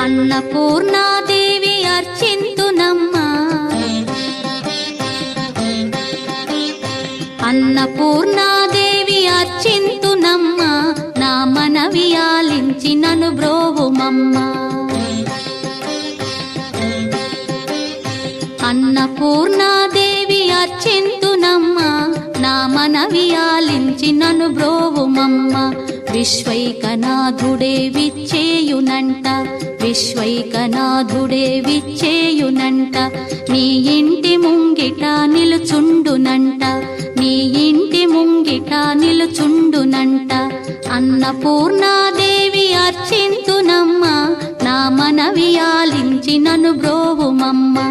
అన్నపూర్ణాదేవి అర్చింతునమ్మా, అన్నపూర్ణాదేవి అర్చింతునమ్మా, నా మనవి ఆలించి నన్ను బ్రోవుమమ్మా. అన్నపూర్ణాదేవి అర్చింతునమ్మా, నా మనవి ఆలించి నన్ను బ్రోవుమమ్మా. విశ్వైకనాథుడే విచ్చేయునంట, విశ్వైకనాథుడే విచ్చేయునంట, నీ ఇంటి ముంగిట నిలుచుండునంట, నీ ఇంటి ముంగిట నిలుచుండునంట. అన్నపూర్ణాదేవి అర్చింతునమ్మా, నా మనవి ఆలించి నన్ను బ్రోవుమమ్మా.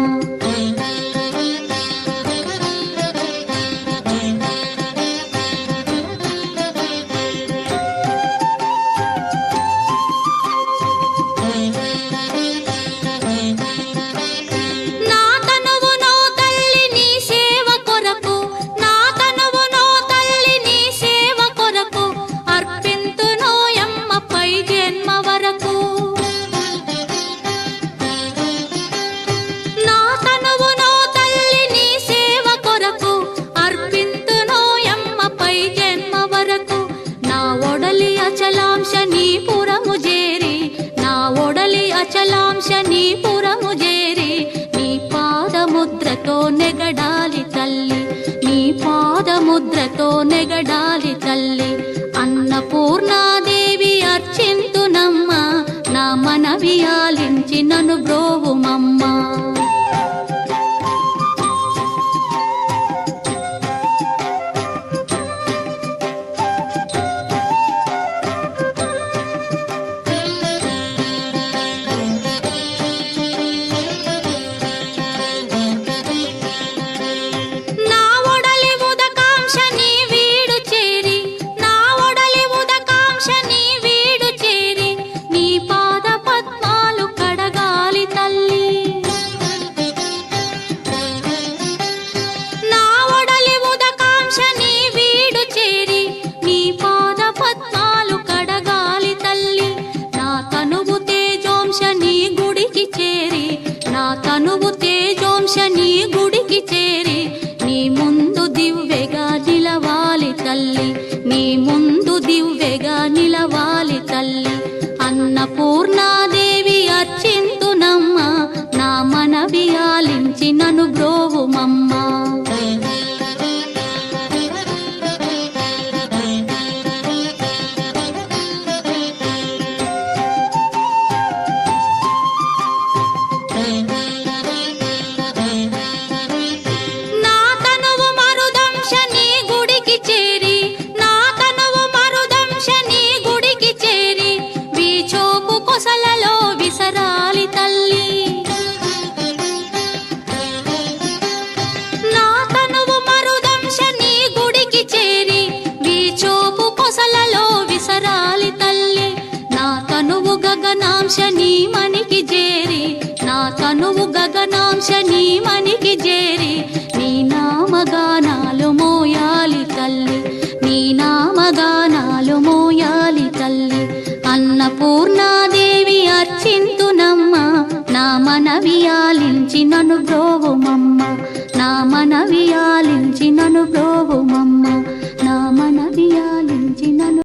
అచలాంశ నీ పురము చేరి, నీ పాదముద్రతో నెగడాలి తల్లి, నీ పాదముద్రతో నెగడాలి తల్లి. అన్నపూర్ణాదేవి అర్చింతునమ్మా, నా మనవి ఆలించి నన్ను బ్రోవుమమ్మా. తనువు తేజోంశ నీ గుడికి చేరి, నీ ముందు దివ్వెగా నిలవాలి తల్లి, నీ ముందు దివ్వెగా నిలవాలి తల్లి. అన్నపూర్ణాదేవి అర్చింతునమ్మా, నా మనవి ఆలించి నన్ను బ్రోవుమమ్మా.